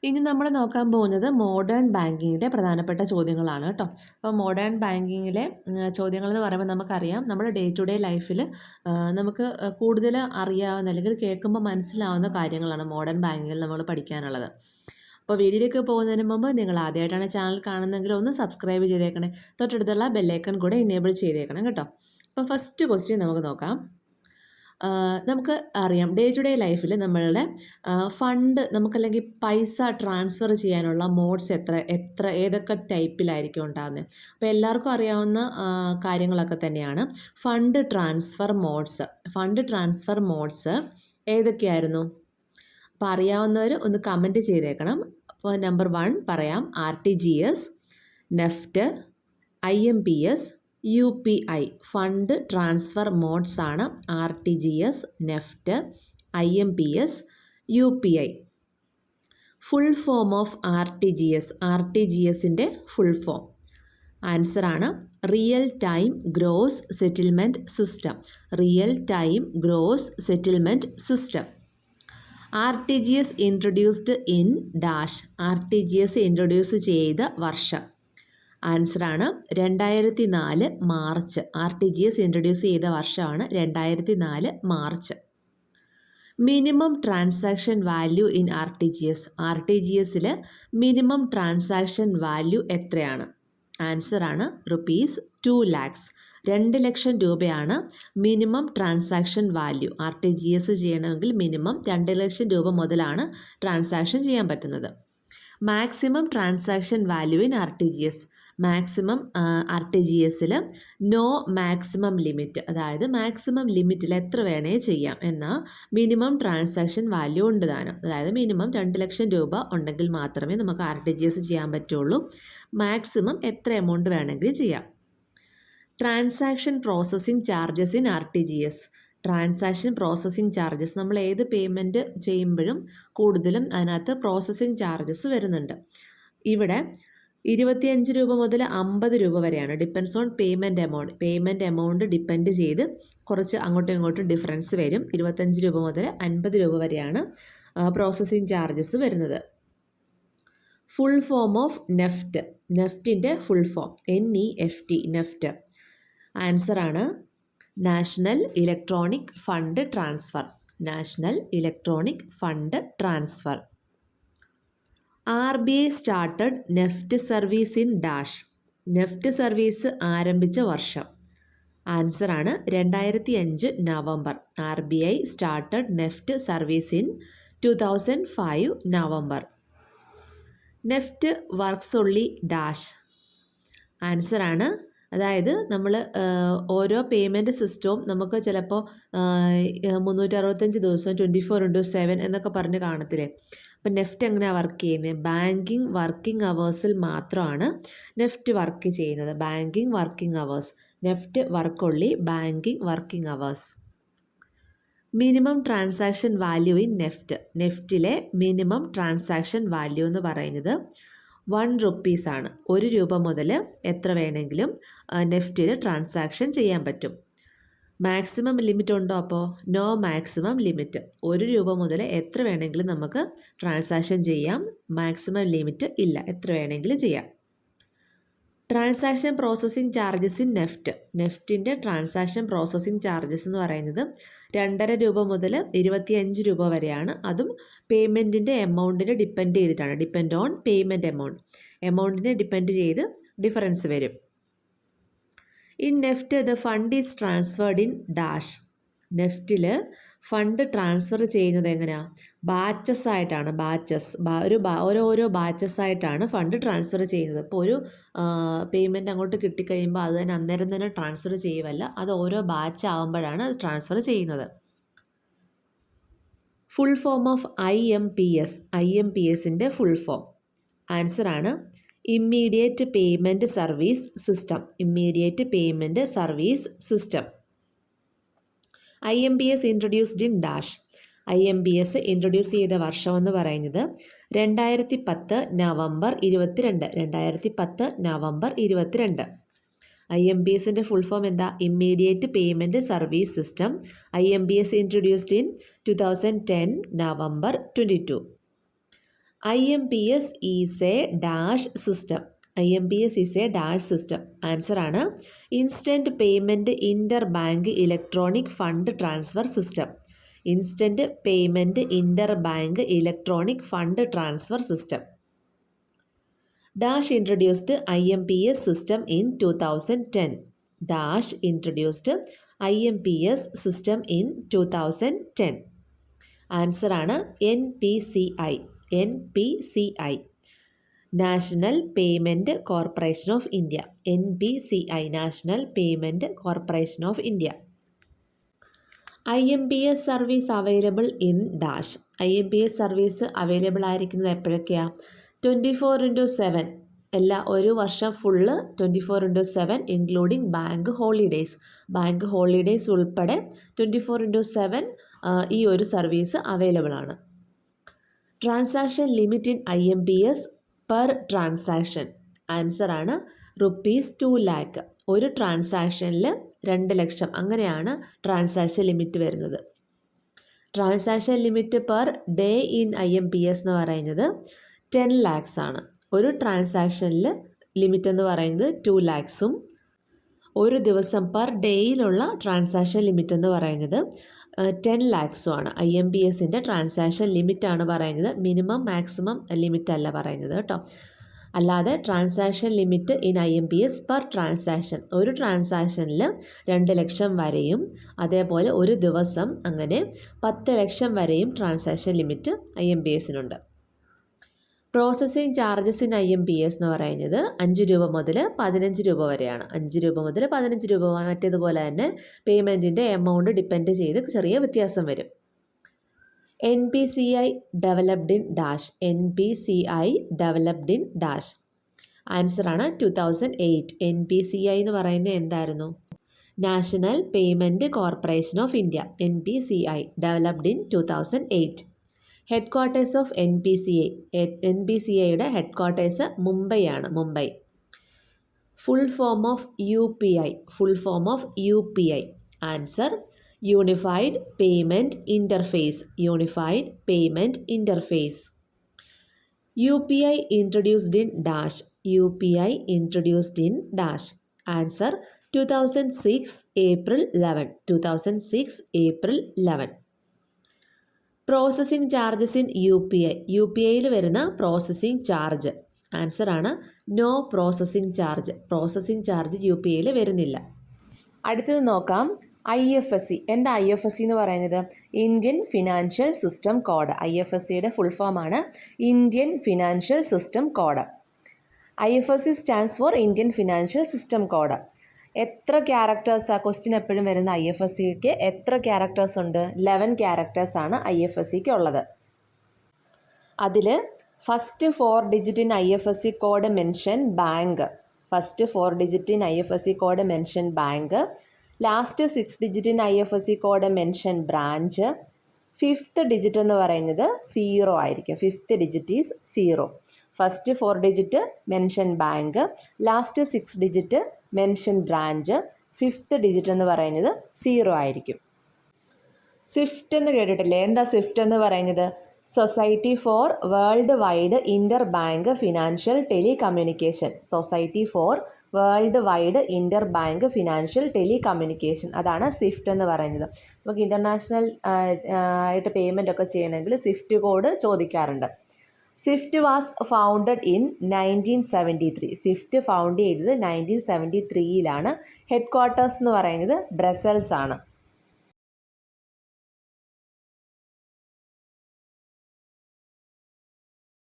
ഇനി നമ്മൾ നോക്കാൻ പോകുന്നത് മോഡേൺ ബാങ്കിങ്ങിൻ്റെ പ്രധാനപ്പെട്ട ചോദ്യങ്ങളാണ് കേട്ടോ. അപ്പോൾ മോഡേൺ ബാങ്കിങ്ങിലെ ചോദ്യങ്ങൾ എന്ന് പറയുമ്പോൾ നമുക്കറിയാം, നമ്മൾ ഡേ ടു ഡേ ലൈഫിൽ നമുക്ക് കൂടുതൽ അറിയാവുന്ന അല്ലെങ്കിൽ കേൾക്കുമ്പോൾ മനസ്സിലാവുന്ന കാര്യങ്ങളാണ് മോഡേൺ ബാങ്കിങ്ങിൽ നമ്മൾ പഠിക്കാനുള്ളത്. അപ്പോൾ വീഡിയോയിലേക്ക് പോകുന്നതിന് മുമ്പ് നിങ്ങൾ ആദ്യമായിട്ടാണ് ചാനൽ കാണുന്നതെങ്കിൽ ഒന്ന് സബ്സ്ക്രൈബ് ചെയ്തേക്കണേ, തൊട്ടടുത്തുള്ള ബെല്ലൈക്കൺ കൂടെ എനേബിൾ ചെയ്തേക്കണം കേട്ടോ. അപ്പോൾ ഫസ്റ്റ് ക്വസ്റ്റ്യൻ നമുക്ക് നോക്കാം. നമുക്ക് അറിയാം, ഡേ ടു ഡേ ലൈഫിൽ നമ്മളുടെ ഫണ്ട് നമുക്കല്ലെങ്കിൽ പൈസ ട്രാൻസ്ഫർ ചെയ്യാനുള്ള മോഡ്സ് ഏതൊക്കെ ടൈപ്പിലായിരിക്കും ഉണ്ടാകുന്നത്. അപ്പോൾ എല്ലാവർക്കും അറിയാവുന്ന കാര്യങ്ങളൊക്കെ തന്നെയാണ്. ഫണ്ട് ട്രാൻസ്ഫർ മോഡ്സ് ഏതൊക്കെയായിരുന്നു? അപ്പോൾ അറിയാവുന്നവർ ഒന്ന് കമൻറ്റ് ചെയ്തേക്കണം. അപ്പോൾ നമ്പർ 1 പറയാം, RTGS, NEFT, IMPS, UPI. Fund transfer modes ആണ് RTGS, NEFT, IMPS, UPI. Full form of RTGSൻ്റെ ഫുൾ ഫോം ആൻസറാണ് real time gross settlement system. RTGS introduced in dash. RTGS introduce ചെയ്ത വർഷം ആൻസറാണ് 2004 മാർച്ച്. RTGS ഇൻട്രൊഡ്യൂസ് ചെയ്ത വർഷമാണ് 2004 March. Minimum transaction value in RTGSൽ minimum transaction value എത്രയാണ്? ആൻസറാണ് ₹2 lakhs. 2 ലക്ഷം രൂപയാണ് മിനിമം ട്രാൻസാക്ഷൻ വാല്യൂ. RTGS ചെയ്യണമെങ്കിൽ മിനിമം 2 ലക്ഷം രൂപ മുതലാണ് ട്രാൻസാക്ഷൻ ചെയ്യാൻ പറ്റുന്നത്. മാക്സിമം ട്രാൻസാക്ഷൻ വാല്യൂ ഇൻ RTGSൽ നോ മാക്സിമം ലിമിറ്റ്, അതായത് മാക്സിമം ലിമിറ്റിൽ എത്ര വേണേ ചെയ്യാം, എന്നാൽ മിനിമം ട്രാൻസാക്ഷൻ വാല്യൂ ഉണ്ട് താനും. അതായത് മിനിമം 2 ലക്ഷം രൂപ ഉണ്ടെങ്കിൽ മാത്രമേ നമുക്ക് RTGS ചെയ്യാൻ പറ്റുള്ളൂ. മാക്സിമം എത്ര എമൗണ്ട് വേണമെങ്കിലും ചെയ്യാം. Transaction processing charges in RTGS. Transaction processing charges, നമ്മൾ ഏത് പേയ്മെൻറ്റ് ചെയ്യുമ്പോഴും കൂടുതലും അതിനകത്ത് പ്രോസസ്സിംഗ് ചാർജസ് വരുന്നുണ്ട്. ഇവിടെ 25 രൂപ മുതൽ 50 രൂപ വരെയാണ്. Depends on payment amount depend ചെയ്ത് കുറച്ച് അങ്ങോട്ടും ഇങ്ങോട്ടും ഡിഫറൻസ് വരും. 25 രൂപ മുതൽ 50 രൂപ വരെയാണ് പ്രോസസ്സിംഗ് ചാർജസ് വരുന്നത്. ഫുൾ ഫോം ഓഫ് നെഫ്റ്റിൻ്റെ ഫുൾ ഫോം NEFT, നെഫ്റ്റ്. ആൻസറാണ് national electronic fund transfer. RBI started NEFT service in dash. NEFT service ആരംഭിച്ച വർഷം ആൻസറാണ് 2005 November. RBI started NEFT service in 2005 November. NEFT works only dash. ആൻസറാണ്, അതായത് നമ്മൾ ഓരോ പേയ്മെൻറ്റ് സിസ്റ്റവും നമുക്ക് ചിലപ്പോൾ 365 ദിവസവും 24/7 എന്നൊക്കെ പറഞ്ഞ് കാണത്തില്ലേ. അപ്പം നെഫ്റ്റ് എങ്ങനെയാണ് വർക്ക് ചെയ്യുന്നത്? ബാങ്കിങ് വർക്കിംഗ് അവേഴ്സിൽ മാത്രമാണ് നെഫ്റ്റ് വർക്ക് ചെയ്യുന്നത്. NEFT work only banking working hours. Minimum transaction value in നെഫ്റ്റിലെ മിനിമം ട്രാൻസാക്ഷൻ വാല്യൂ എന്ന് പറയുന്നത് 1 rupees ആണ്. 1 രൂപ മുതൽ എത്ര വേണമെങ്കിലും നെഫ്റ്റിൽ ട്രാൻസാക്ഷൻ ചെയ്യാൻ പറ്റും. മാക്സിമം ലിമിറ്റ് ഉണ്ടോ? അപ്പോൾ നോ മാക്സിമം ലിമിറ്റ്. 1 രൂപ മുതൽ എത്ര വേണമെങ്കിലും നമുക്ക് ട്രാൻസാക്ഷൻ ചെയ്യാം. മാക്സിമം ലിമിറ്റ് ഇല്ല, എത്ര വേണമെങ്കിലും ചെയ്യാം. ട്രാൻസാക്ഷൻ പ്രോസസ്സിംഗ് ചാർജസ് ഇൻ നെഫ്റ്റിൻ്റെ ട്രാൻസാക്ഷൻ പ്രോസസ്സിംഗ് ചാർജസ് എന്ന് പറയുന്നത് 2.5 രൂപ മുതൽ 25 രൂപ വരെയാണ്. അതും പേയ്മെൻറ്റിൻ്റെ എമൗണ്ടിനെ ഡിപ്പെൻഡ് ഓൺ പേയ്മെൻറ്റ് എമൗണ്ടിനെ ഡിപ്പെൻഡ് ചെയ്ത് ഡിഫറൻസ് വരും. In NEFT the fund is transferred in dash. നെഫ്റ്റിൽ ഫണ്ട് ട്രാൻസ്ഫർ ചെയ്യുന്നത് എങ്ങനെയാണ്? ബാച്ചസ് ആയിട്ടാണ്. ഓരോ ബാച്ചസ് ആയിട്ടാണ് ഫണ്ട് ട്രാൻസ്ഫർ ചെയ്യുന്നത്. ഇപ്പോൾ ഒരു പേയ്മെൻറ്റ് അങ്ങോട്ട് കിട്ടിക്കഴിയുമ്പോൾ അത് തന്നെ അന്നേരം തന്നെ ട്രാൻസ്ഫർ ചെയ്യുമല്ല, അത് ഓരോ ബാച്ച് ആകുമ്പോഴാണ് അത് ട്രാൻസ്ഫർ ചെയ്യുന്നത്. ഫുൾ ഫോം ഓഫ് IMPSൻ്റെ ഫുൾ ഫോം ആൻസറാണ് immediate payment service system. IMPS introduced in dash. IMPS introduce ചെയ്ത വർഷം എന്ന് പറയുന്നത് 2010 നവംബർ 22. IMPSൻ്റെ ഫുൾ ഫോം എന്താ? Immediate payment service system. IMPS introduced in 2010 November 22. IMPS is a dash system. IMPS is a dash system. Answer ആണ് instant payment inter bank electronic fund transfer system. Instant payment inter bank electronic fund transfer system. Dash introduced IMPS system in 2010. Dash introduced IMPS system in 2010. Answer ആണ് NPCI. NPCI. National payment corporation of India. NPCI. National payment corporation of India. IMPS service available in dash. IMPS service available ആയിരിക്കുന്നത് എപ്പോഴൊക്കെയാണ്? 24/7. ഒരു വർഷം full 24/7 including bank holidays. Bank holidays ഉൾപ്പെടെ 24/7 ഈ ഒരു service available ആണ്. Transaction limit in IMPS per transaction. Answer ആണ് ₹2 lakh. ഒരു ട്രാൻസാക്ഷനിൽ 2 ലക്ഷം, അങ്ങനെയാണ് ട്രാൻസാക്ഷൻ ലിമിറ്റ് വരുന്നത്. Transaction limit per day in IMPS എന്ന് പറയുന്നത് 10 lakhs ആണ്. ഒരു ട്രാൻസാക്ഷനിൽ ലിമിറ്റ് എന്ന് പറയുന്നത് 2 lakhsഉം ഒരു ദിവസം പെർ ഡേയിലുള്ള ട്രാൻസാക്ഷൻ ലിമിറ്റ് എന്ന് പറയുന്നത് 10 lakhsഉം ആണ്. IMPSൻ്റെ ട്രാൻസാക്ഷൻ ലിമിറ്റാണ് പറയുന്നത്, മിനിമം മാക്സിമം ലിമിറ്റ് അല്ല പറയുന്നത് കേട്ടോ. അല്ലാതെ transaction limit in IMPS per transaction, ഒരു ട്രാൻസാക്ഷനിൽ 2 ലക്ഷം വരെയും അതേപോലെ ഒരു ദിവസം അങ്ങനെ 10 ലക്ഷം വരെയും ട്രാൻസാക്ഷൻ ലിമിറ്റ് IMPSനുണ്ട്. പ്രോസസ്സിംഗ് ചാർജസ് ഇൻ IMPS എന്ന് പറയുന്നത് 5 രൂപ മുതൽ 15 രൂപ വരെയാണ്. 5 രൂപ മുതൽ 15 രൂപ. മറ്റേതുപോലെ തന്നെ പേയ്മെൻറ്റിൻ്റെ എമൗണ്ട് ഡിപ്പെൻഡ് ചെയ്ത് ചെറിയ വ്യത്യാസം വരും. NPCI developed in dash. NPCI developed in dash. Answer ആണ് 2008. NPCI എന്ന് പറയുന്നത് എന്തായിരുന്നു? National payment corporation of India. NPCI developed in 2008. Headquarters of NPCI. NPCIയുടെ ഹെഡ് ക്വാർട്ടേഴ്സ് മുംബൈയാണ്. Mumbai. Full form of UPI. Full form of UPI. Answer unified payment interface. Unified payment interface. UPI introduced in dash. UPI introduced in dash. Answer 2006 April 11. 2006 April 11. Processing charges in UPI. UPIയിൽ വരുന്ന processing charge. Answer ആണ് no processing charge. Processing charge UPIയിൽ വരുന്നില്ല. അടുത്തത് നോക്കാം IFSC. എന്താ IFSC എന്ന് പറയുന്നത്? Indian financial system code. IFSCയുടെ ഫുൾ ഫോമാണ് Indian financial system code. IFSC stands for Indian financial system code. എത്ര ക്യാരക്ടേഴ്സാണ് ക്വസ്റ്റ്യൻ എപ്പോഴും വരുന്ന? IFSCക്ക് എത്ര ക്യാരക്ടേഴ്സ് ഉണ്ട്? 11 ക്യാരക്ടേഴ്സ് ആണ് IFSCക്ക് ഉള്ളത്. അതിൽ first 4 digit in IFSC code mention bank. First 4 digit in IFSC code mention bank. Last 6 digit in IFSC code mention branch. 5th digit എന്ന് പറയുന്നത് 0 ആയിരിക്കും. 5th digit is 0. First 4 digit mention bank, last 6 digit mention branch, 5th digit എന്ന് പറയുന്നത് 0 ആയിരിക്കും. Swift എന്ന് കേട്ടിട്ടില്ലേ? എന്താ Swift എന്ന് പറയുന്നത്? Society for world wide inter bank financial telecommunication. Society for world wide inter bank financial telecommunication, അതാണ് Swift എന്ന് പറയുന്നത്. നമുക്ക് ഇൻ്റർനാഷണൽ ആയിട്ട് പേയ്മെൻ്റ് ഒക്കെ ചെയ്യണമെങ്കിൽ സ്വിഫ്റ്റ് കോഡ് ചോദിക്കാറുണ്ട്. Swift was founded in 1973. Swift found ചെയ്തത് 1973-ലാണ്. ഹെഡ് ക്വാർട്ടേഴ്സ് എന്ന് പറയുന്നത് ബ്രസൽസ് ആണ്.